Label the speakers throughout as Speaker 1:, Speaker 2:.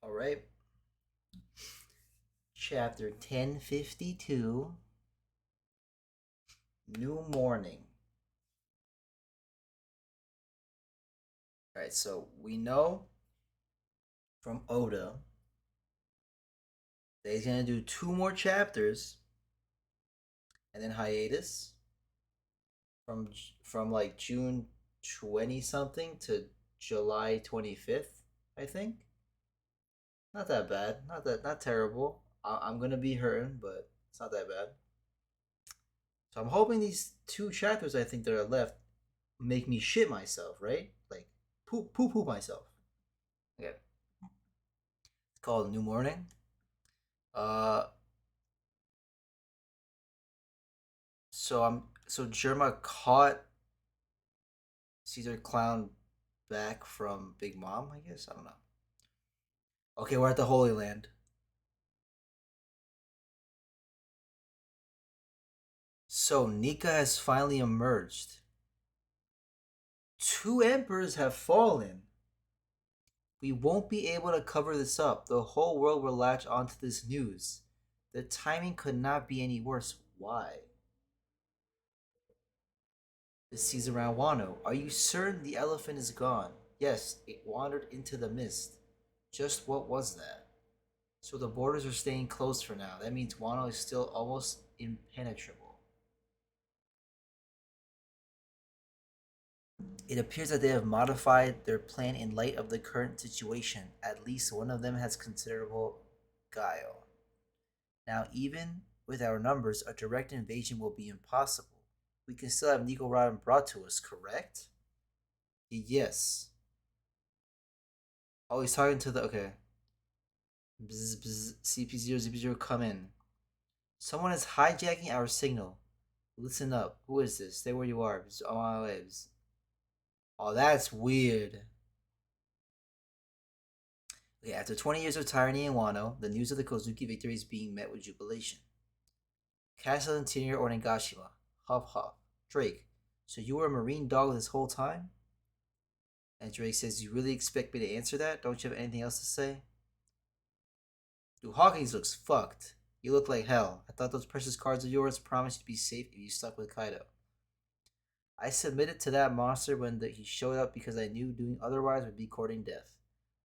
Speaker 1: All right. Chapter 1052, New Morning. All right, so we know from Oda that he's going to do two more chapters and then hiatus from from like June 20 something to July 25th, I think. Not that bad. Not terrible. I'm going to be hurting, but it's not that bad. So I'm hoping these two chapters I think that are left make me shit myself, right? Like poop myself. Okay. It's called New Morning. Uh, so Germa caught Caesar Clown back from Big Mom. I guess I don't know. Okay, we're at the Holy Land. So Nika has finally emerged. Two emperors have fallen. We won't be able to cover this up. The whole world will latch onto this news. The timing could not be any worse. Why? This sees around Wano. Are you certain the elephant is gone? Yes, it wandered into the mist. Just what was that? So the borders are staying closed for now. That means Wano is still almost impenetrable. It appears that they have modified their plan in light of the current situation. At least one of them has considerable guile. Now, even with our numbers, a direct invasion will be impossible. We can still have Nico Robin brought to us, correct? Yes. Oh, he's talking to the. Okay. Bzz, bzz, CP0, CP0, come in. Someone is hijacking our signal. Listen up. Who is this? Stay where you are. Bzz, on my waves. Oh, that's weird. Okay, after 20 years of tyranny in Wano, the news of the Kozuki victory is being met with jubilation. Castle Interior Onigashima. Huff huff. Drake, so you were a marine dog this whole time? And Drake says, you really expect me to answer that? Don't you have anything else to say? Dude, Hawkins looks fucked. You look like hell. I thought those precious cards of yours promised to be safe if you stuck with Kaido. I submitted to that monster when he showed up because I knew doing otherwise would be courting death.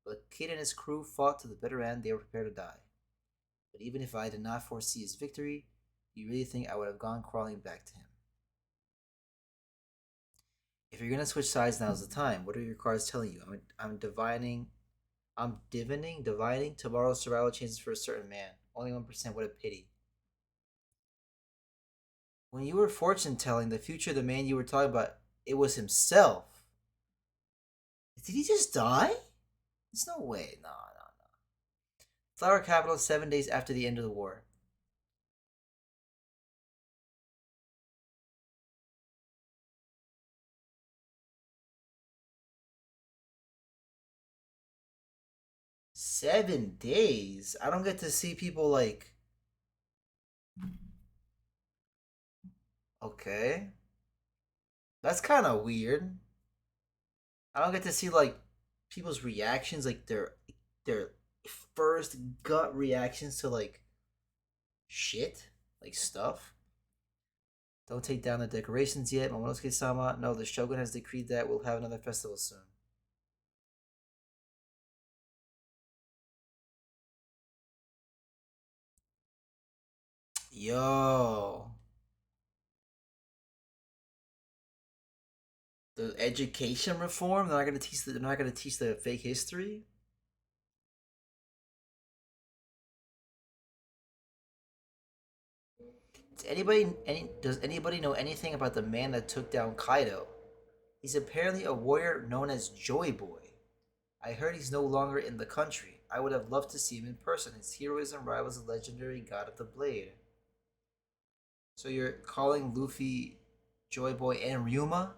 Speaker 1: But Kid and his crew fought to the bitter end. They were prepared to die. But even if I did not foresee his victory, you really think I would have gone crawling back to him? If you're gonna switch sides, now's the time. What are your cards telling you? I'm divining tomorrow's survival chances for a certain man. Only 1%. What a pity. When you were fortune telling the future of the man you were talking about, it was himself. Did he just die? There's no way. No, no, no. Flower capital 7 days after the end of the war. 7 days? I don't get to see people like. Okay. That's kind of weird. I don't get to see like people's reactions, like their first gut reactions to like shit, like stuff. Don't take down the decorations yet, Momonosuke-sama. No, the Shogun has decreed that we'll have another festival soon. Yo, the education reform. They're not gonna teach. They're not gonna teach the fake history. Does anybody know anything about the man that took down Kaido? He's apparently a warrior known as Joy Boy. I heard he's no longer in the country. I would have loved to see him in person. His heroism rivals the legendary God of the Blade. So you're calling Luffy Joy Boy and Ryuma?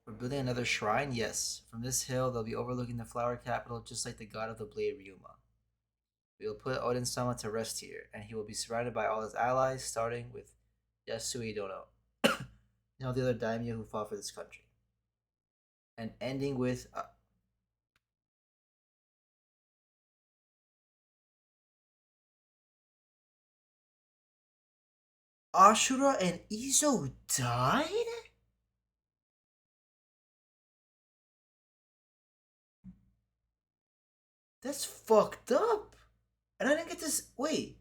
Speaker 1: We're building another shrine? Yes. From this hill, they'll be overlooking the flower capital just like the God of the Blade Ryuma. We will put Odin-sama to rest here, and he will be surrounded by all his allies, starting with Yasui Dono. and all the other daimyo who fought for this country. And ending with Ashura and Izo died? That's fucked up. And I didn't get this. Wait.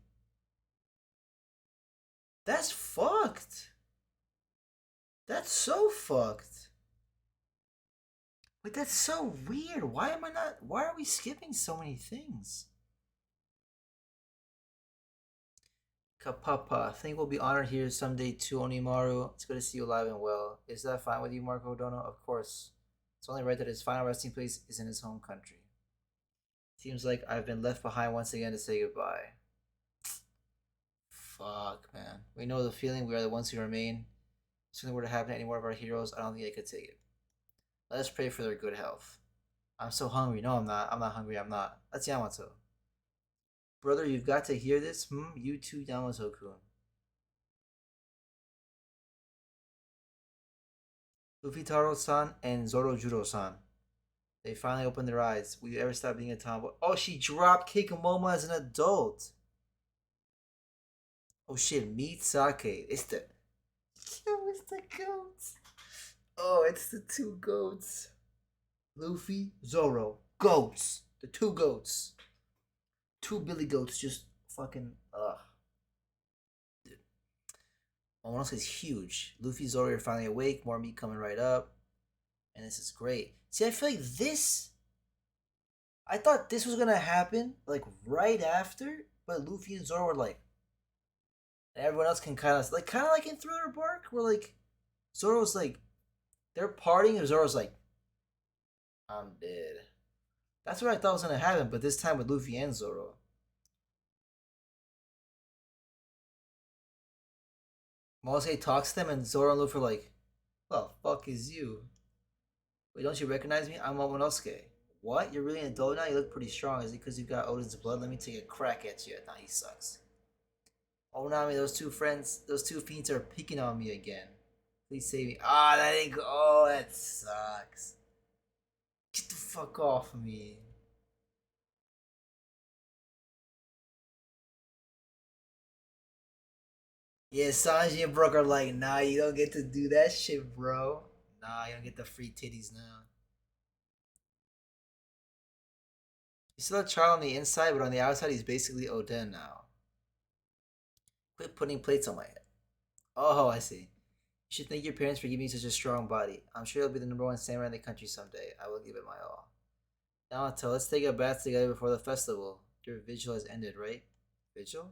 Speaker 1: That's fucked. That's so fucked. Wait, that's so weird. Why am I not. Why are we skipping so many things? Kapapa, I think we'll be honored here someday too, Onimaru. It's good to see you alive and well. Is that fine with you, Marco Dono? Of course. It's only right that his final resting place is in his home country. Seems like I've been left behind once again to say goodbye. Fuck, man. We know the feeling. We are the ones who remain. If something were to happen to any one of our heroes, I don't think I could take it. Let us pray for their good health. I'm so hungry. No, I'm not. I'm not hungry. I'm not. That's Yamato. Brother, you've got to hear this. You too, Yamato-kun. Luffy Taro-san and Zorojuro-san. They finally opened their eyes. Will you ever stop being a tomboy? Oh, she dropped kick Momo as an adult. Oh shit, meet Sake. It's the... Yo, it's the goats. Oh, it's the two goats. Luffy, Zoro. Goats. The two goats. Two Billy Goats just fucking... Ugh. Dude. Momonosuke's huge. Luffy, Zoro are finally awake. More meat coming right up. And this is great. See, I feel like this... I thought this was gonna happen, like, right after. But Luffy and Zoro were like... Everyone else can kind of like in Thriller Bark, where like Zoro's like they're partying and Zoro's like, I'm dead. That's what I thought was gonna happen, but this time with Luffy and Zoro. Momonosuke talks to them and Zoro and Luffy are like, "Well, fuck is you? Wait, don't you recognize me? I'm Momonosuke. What? You're really an adult now? You look pretty strong. Is it because you got Odin's blood? Let me take a crack at you. Nah, he sucks. Oh, Nami, those two fiends are picking on me again. Please save me. Ah, that ain't go. Oh, that sucks. Get the fuck off of me. Yeah, Sanji and Brook are like, nah, you don't get to do that shit, bro. Nah, you don't get the free titties now. He's still a child on the inside, but on the outside, he's basically Oden now. Quit putting plates on my head. Oh, I see. You should thank your parents for giving you such a strong body. I'm sure you'll be the number one samurai in the country someday. I will give it my all. Naoto, let's take a bath together before the festival. Your vigil has ended, right? Vigil?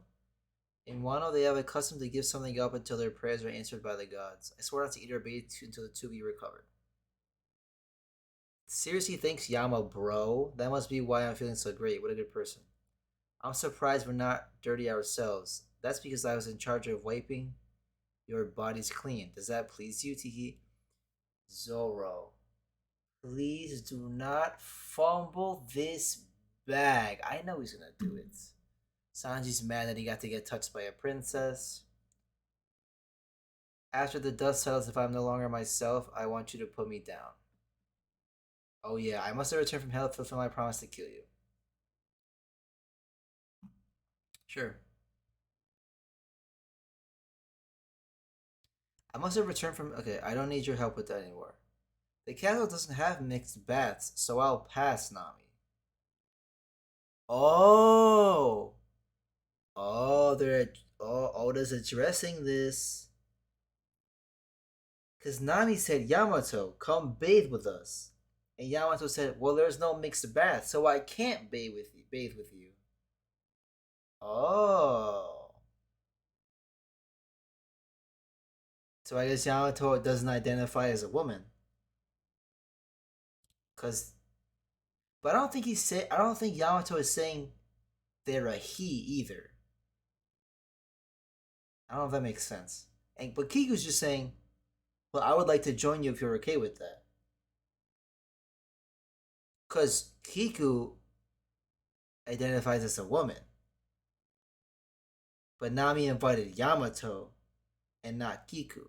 Speaker 1: In Wano, they have a custom to give something up until their prayers are answered by the gods. I swear not to eat or bathe until the two be recovered. Seriously thanks Yama, bro. That must be why I'm feeling so great. What a good person. I'm surprised we're not dirty ourselves. That's because I was in charge of wiping your bodies clean. Does that please you, Tiki? Zoro, please do not fumble this bag. I know he's gonna do it. Sanji's mad that he got to get touched by a princess. After the dust settles, if I'm no longer myself, I want you to put me down. Oh yeah, I must have returned from hell to fulfill my promise to kill you. Sure. I must have returned from... Okay, I don't need your help with that anymore. The castle doesn't have mixed baths, so I'll pass, Nami. Oh! Oh, they're... Oh, Oda's addressing this. Because Nami said, Yamato, come bathe with us. And Yamato said, well, there's no mixed bath, so I can't bathe with you. Oh. So I guess Yamato doesn't identify as a woman. Cause but I don't think Yamato is saying they're a he either. I don't know if that makes sense. But Kiku's just saying, well, I would like to join you if you're okay with that. Cause Kiku identifies as a woman. But Nami invited Yamato and not Kiku.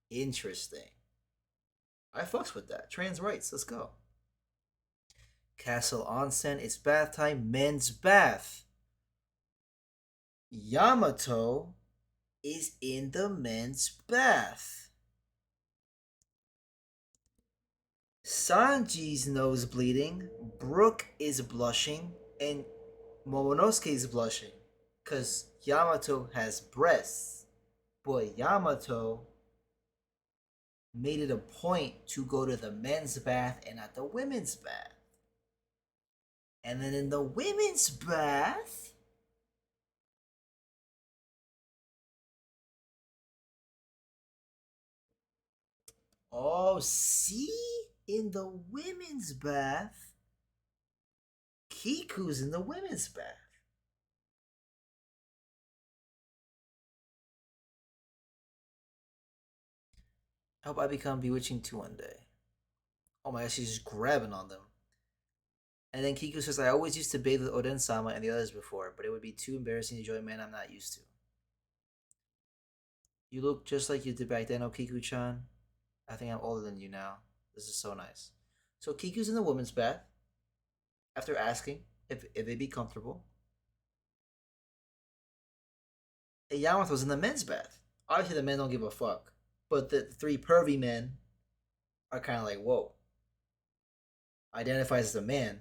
Speaker 1: Interesting. I fucks with that. Trans rights. Let's go. Castle Onsen. It's bath time. Men's bath. Yamato is in the men's bath. Sanji's nose bleeding. Brook is blushing. And Momonosuke is blushing. Because Yamato has breasts. But Yamato made it a point to go to the men's bath and not the women's bath. And then in the women's bath, oh, see? In the women's bath, Kiku's in the women's bath. I hope I become Bewitching 2 one day. Oh my gosh, she's just grabbing on them. And then Kiku says, I always used to bathe with Oden Sama and the others before, but it would be too embarrassing to join a man I'm not used to. You look just like you did back then, Kiku chan. I think I'm older than you now. This is so nice. So Kiku's in the women's bath after asking if they'd be comfortable. And Yamath was in the men's bath. Obviously, the men don't give a fuck. But the three pervy men are kind of like, whoa. Identifies as a man,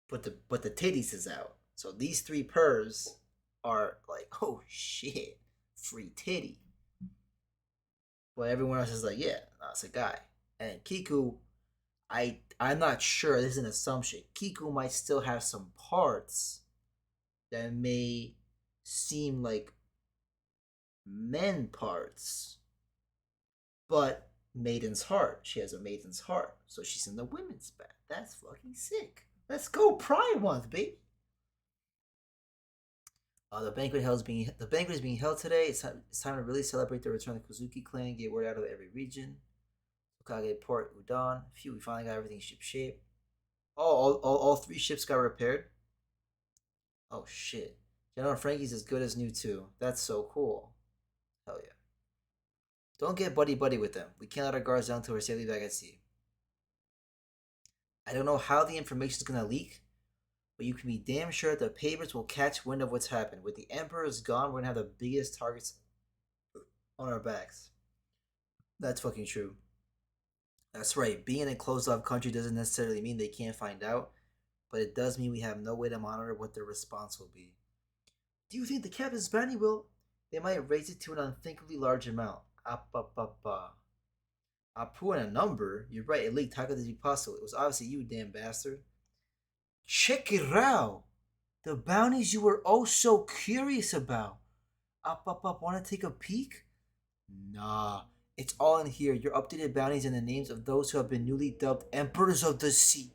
Speaker 1: but the titties is out. So these three pervs are like, oh shit, free titty. But everyone else is like, yeah, no, it's a guy. And Kiku, I'm not sure. This is an assumption. Kiku might still have some parts that may seem like men parts, but maiden's heart. She has a maiden's heart, so she's in the women's bath. That's fucking sick. Let's go Pride Month, baby. The banquet is being held today. It's time to really celebrate the return of the Kozuki clan. Get word out of every region. Hokage Port Udon. Phew, we finally got everything ship shape. Oh, all three ships got repaired. Oh shit. General Frankie's as good as new too. That's so cool. Hell yeah. Don't get buddy buddy with them. We can't let our guards down till we're safely back at sea. I don't know how the information is gonna leak, but you can be damn sure the papers will catch wind of what's happened. With the Emperor's gone, we're gonna have the biggest targets on our backs. That's fucking true. That's right. Being in a closed off country doesn't necessarily mean they can't find out, but it does mean we have no way to monitor what their response will be. Do you think the captain's bounty will? They might raise it to an unthinkably large amount. Apu and a number? You're right, it leaked. How could this be possible? It was obviously you, damn bastard. Check it out! The bounties you were oh so curious about. Wanna take a peek? Nah, it's all in here. Your updated bounties and the names of those who have been newly dubbed Emperors of the Sea.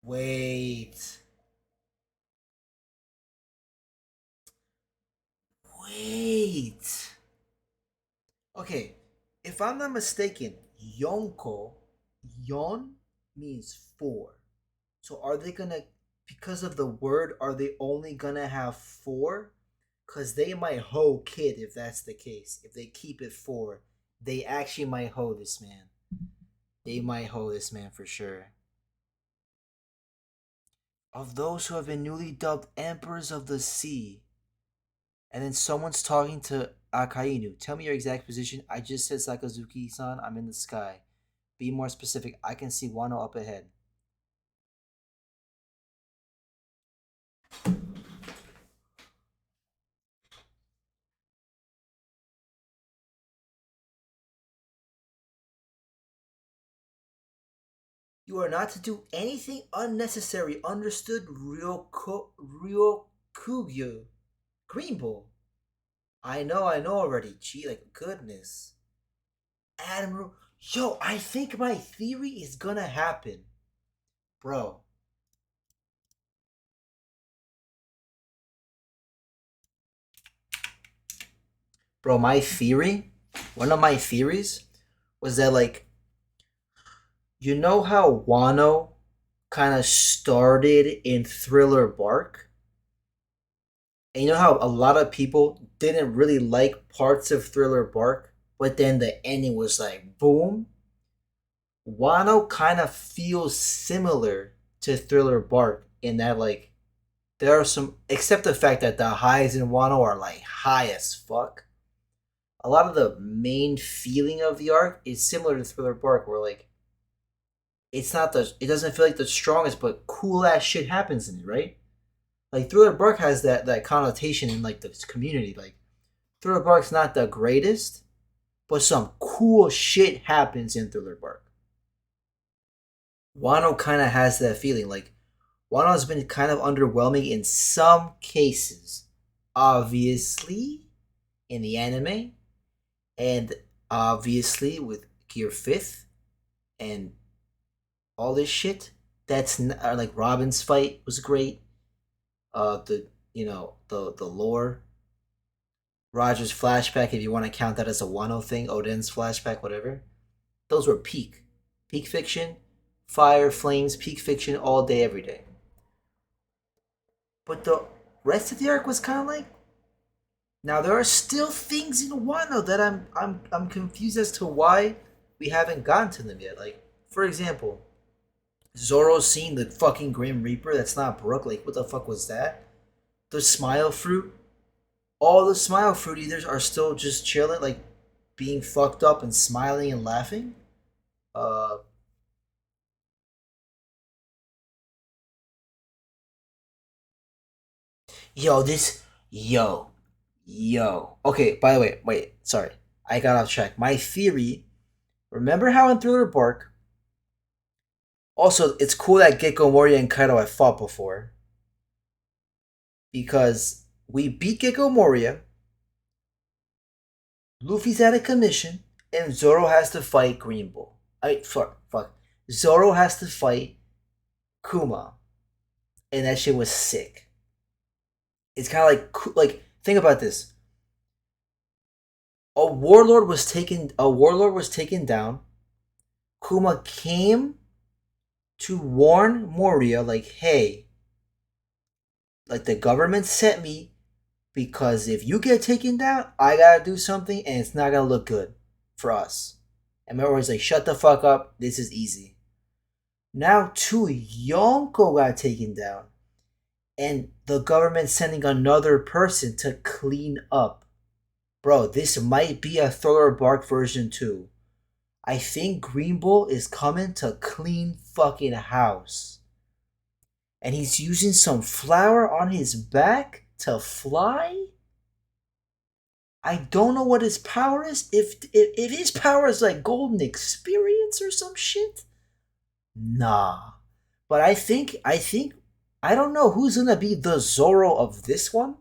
Speaker 1: Wait. Wait. Okay, if I'm not mistaken, Yonko, Yon means four. So are they gonna, because of the word, are they only gonna have four? Because they might hoe Kid if that's the case. If they keep it four, they actually might hoe this man. They might hoe this man for sure. Of those who have been newly dubbed Emperors of the Sea. And then someone's talking to Akainu. Tell me your exact position. I just said Sakazuki-san, I'm in the sky. Be more specific. I can see Wano up ahead. You are not to do anything unnecessary. Understood, Ryokugyu. Green Bull. I know already. Gee, like goodness. Admiral. Yo, I think my theory is gonna happen. Bro. My theory, one of my theories was that, like, You know how Wano kind of started in Thriller Bark? And you know how a lot of people didn't really like parts of Thriller Bark, but then the ending was like boom? Wano kind of feels similar to Thriller Bark in that, like, there are some, except the fact that the highs in Wano are like high as fuck. A lot of the main feeling of the arc is similar to Thriller Bark, where like it doesn't feel like the strongest, but cool ass shit happens in it, right? Like Thriller Bark has that connotation in like the community. Like Thriller Bark's not the greatest, but some cool shit happens in Thriller Bark. Wano kind of has that feeling. Like Wano's been kind of underwhelming in some cases. Obviously, in the anime, and obviously with Gear Fifth and all this shit. Like Robin's fight was great. The the lore, Roger's flashback, if you want to count that as a Wano thing, Oden's flashback, whatever. Those were peak fiction, fire, flames, peak fiction all day, every day. But the rest of the arc was kind of like. Now there are still things in Wano that I'm confused as to why we haven't gotten to them yet. Like for example, Zoro seeing the fucking Grim Reaper. That's not Brook. Like what the fuck was that? The Smile Fruit. All the Smile Fruit eaters are still just chilling, like being fucked up and smiling and laughing. Uh, yo, this, yo, yo. Okay, by the way, wait, sorry, I got off track. My theory. Remember how in Thriller Bark? Also, it's cool that Gekko Moria and Kaido have fought before because we beat Gekko Moria. Luffy's out of commission, and Zoro has to fight Green Bull. Fuck. Zoro has to fight Kuma, and that shit was sick. It's kind of like think about this. A warlord was taken down. Kuma came to warn Moria, like, hey, like the government sent me because if you get taken down, I gotta do something, and it's not gonna look good for us. And Moria's like, shut the fuck up. This is easy. Now, too, Yonko got taken down, and the government sending another person to clean up. Bro, this might be a Thriller Bark version 2. I think Green Bull is coming to clean fucking house. And he's using some flour on his back to fly? I don't know what his power is. If his power is like golden experience or some shit, nah. But I think I don't know who's gonna be the Zoro of this one.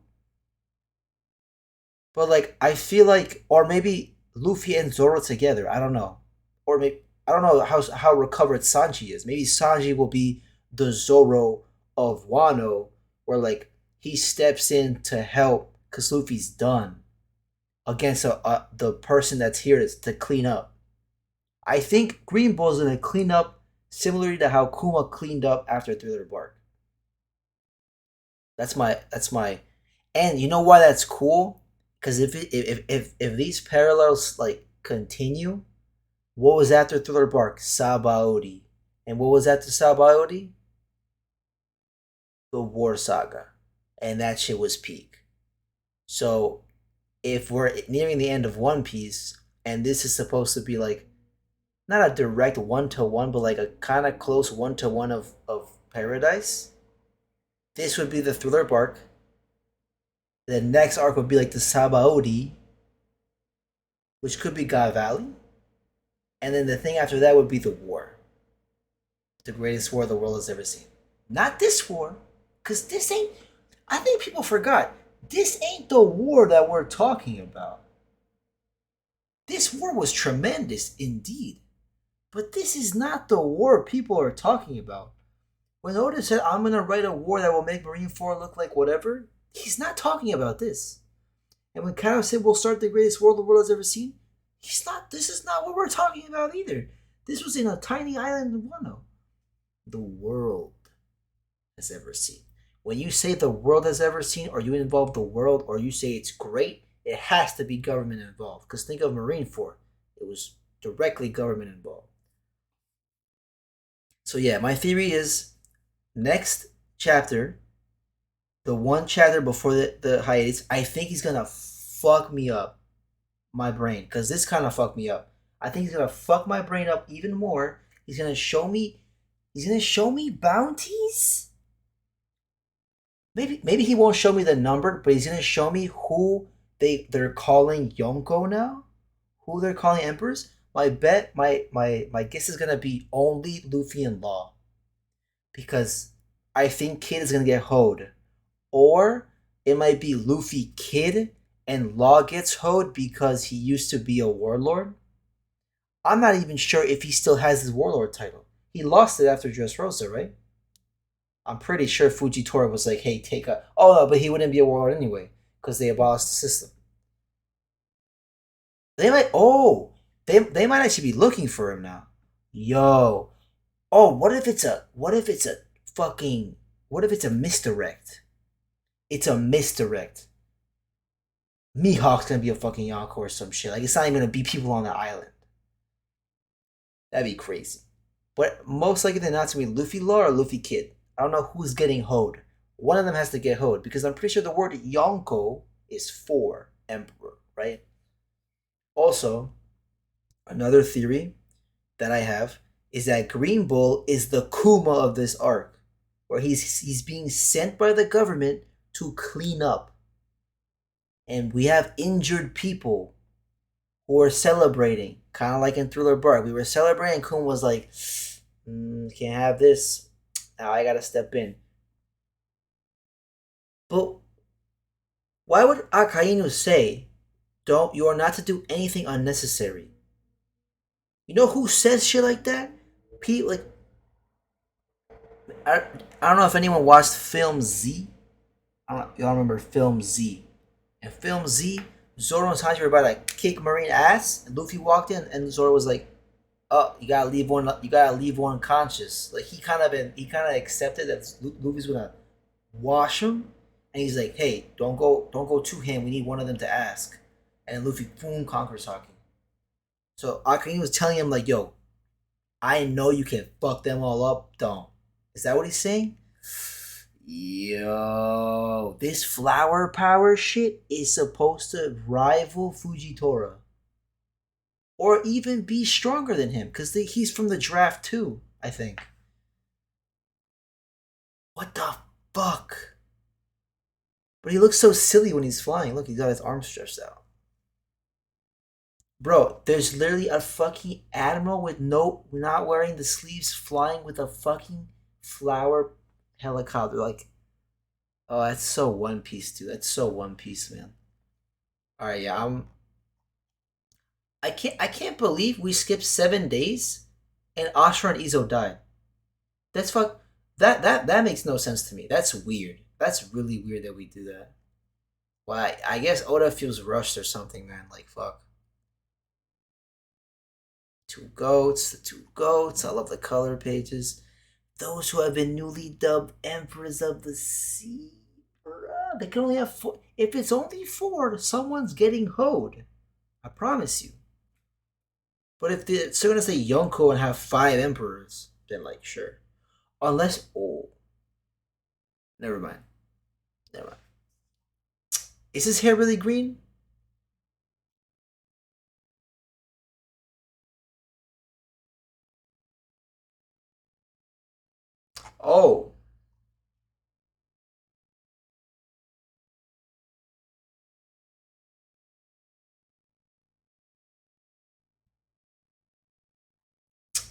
Speaker 1: But like I feel like, or maybe Luffy and Zoro together. I don't know. Or maybe I don't know how recovered Sanji is. Maybe Sanji will be the Zoro of Wano, where like he steps in to help because Luffy's done against the person that's here to clean up. I think Green Bull's gonna clean up similarly to how Kuma cleaned up after Thriller Bark. That's my and you know why that's cool? Because if these parallels like continue, what was after Thriller Bark? Sabaody. And what was after Sabaody? The War Saga. And that shit was peak. So if we're nearing the end of One Piece, and this is supposed to be like not a direct 1-to-1, but like a kind of close 1-to-1 of Paradise, this would be the Thriller Bark. The next arc would be like the Sabaody, which could be God Valley. And then the thing after that would be the war. The greatest war the world has ever seen. Not this war, because this ain't. I think people forgot. This ain't the war that we're talking about. This war was tremendous indeed. But this is not the war people are talking about. When Oda said, I'm going to write a war that will make Marineford look like whatever, he's not talking about this. And when Kaido said we'll start the greatest war the world has ever seen, this is not what we're talking about either. This was in a tiny island in Wano. The world has ever seen. When you say the world has ever seen, or you involve the world, or you say it's great, it has to be government involved. Because think of Marineford. It was directly government involved. So yeah, my theory is next chapter, the one chapter before the hiatus, I think he's gonna fuck me up my brain. Cause this kinda fucked me up. I think he's gonna fuck my brain up even more. He's gonna show me bounties. Maybe he won't show me the number, but he's gonna show me who they're calling Yonko now, who they're calling emperors. My guess is gonna be only Luffy and Law, because I think Kid is gonna get hoed, or it might be Luffy Kid and Law gets hoed because he used to be a warlord. I'm not even sure if he still has his warlord title. He lost it after Dressrosa, right? I'm pretty sure Fujitora was like, "Hey, take a." Oh no, but he wouldn't be a warlord anyway because they abolished the system. They might. Oh, they might actually be looking for him now. Yo. Oh, what if it's a fucking what if it's a misdirect? It's a misdirect. Mihawk's gonna be a fucking Yonko or some shit. Like it's not even gonna be people on the island. That'd be crazy. But most likely than not, it's gonna be Luffy Law or Luffy Kid. I don't know who's getting hoed. One of them has to get hoed because I'm pretty sure the word Yonko is for emperor, right? Also, another theory that I have is that Green Bull is the Kuma of this arc, where he's being sent by the government to clean up, and we have injured people who are celebrating, kind of like in Thriller Bark. We were celebrating. Kuma was like, "Can't have this. Now I gotta step in." But why would Akainu say, "Don't you are not to do anything unnecessary"? You know who says shit like that? Pete, like I, I don't know if anyone watched Film Z. Y'all remember Film Z? In Film Z, Zoro and Sanji were about to kick Marine ass, and Luffy walked in, and Zoro was like, "Oh, you gotta leave one. You gotta leave one conscious." Like he kind of accepted that Luffy's gonna wash him, and he's like, "Hey, don't go to him. We need one of them to ask." And Luffy boom conquers Haki. So Akainu was telling him like, "Yo, I know you can fuck them all up. Don't." Is that what he's saying? Yo, this flower power shit is supposed to rival Fujitora, or even be stronger than him, because he's from the draft too. I think. What the fuck? But he looks so silly when he's flying. Look, he's got his arms stretched out. Bro, there's literally a fucking admiral with no, not wearing the sleeves, flying with a fucking flower helicopter. Like, oh, that's so One Piece, dude. That's so One Piece, man. All right, yeah, I can't believe we skipped 7 days, and Ashura and Izo died. That's fuck. That makes no sense to me. That's weird. That's really weird that we do that. Well, I guess Oda feels rushed or something, man. Like fuck. Two goats, the two goats. I love the color pages. Those who have been newly dubbed Emperors of the Sea. Bruh, they can only have four. If it's only four, someone's getting hoed. I promise you. But if they're still gonna say Yonko and have five emperors, then like sure. Unless never mind. Never mind. Is his hair really green? Oh.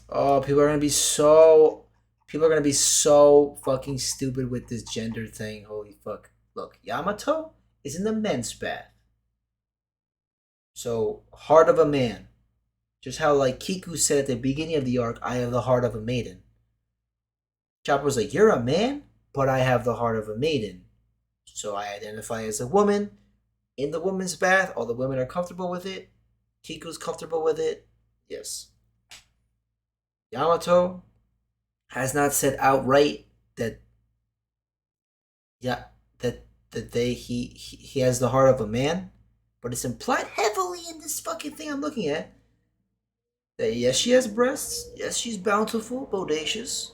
Speaker 1: Oh, people are gonna be so fucking stupid with this gender thing. Holy fuck. Look, Yamato is in the men's bath. So heart of a man. Just how like Kiku said at the beginning of the arc, I have the heart of a maiden. Chopper's like, "You're a man, but I have the heart of a maiden." So I identify as a woman in the woman's bath. All the women are comfortable with it. Kiku's comfortable with it. Yes. Yamato has not said outright that yeah that he has the heart of a man, but it's implied heavily in this fucking thing I'm looking at that yes she has breasts, yes she's bountiful, bodacious,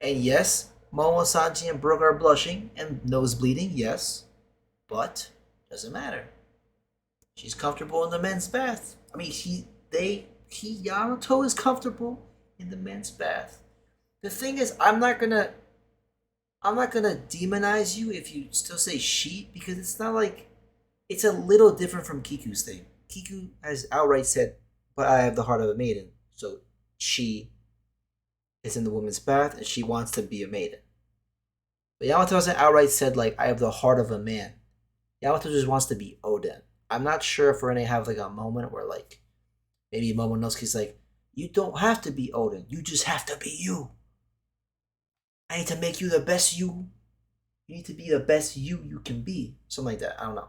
Speaker 1: and yes Momo Sanji and Brook are blushing and nose bleeding, yes, but doesn't matter. She's comfortable in the men's bath. I mean, he Yamato is comfortable in the men's bath. The thing is, I'm not gonna demonize you if you still say she because it's not like it's a little different from Kiku's thing. Kiku has outright said, "But I have the heart of a maiden," so she is in the woman's bath and she wants to be a maiden. But Yamato hasn't outright said like, "I have the heart of a man." Yamato just wants to be Oden. I'm not sure if we're gonna have like a moment where like maybe Momonosuke's like, "You don't have to be Oden. You just have to be you. I need to make you the best you. You need to be the best you can be." Something like that. I don't know.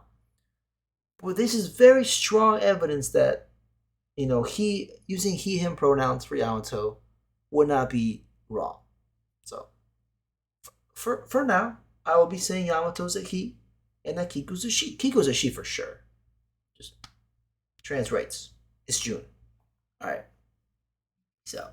Speaker 1: But this is very strong evidence that he using he him pronouns for Yamato would not be wrong. So for now, I will be saying Yamato's a he and that Kiku's a she. Kiku's a she for sure. Just trans rights. It's June. All right. So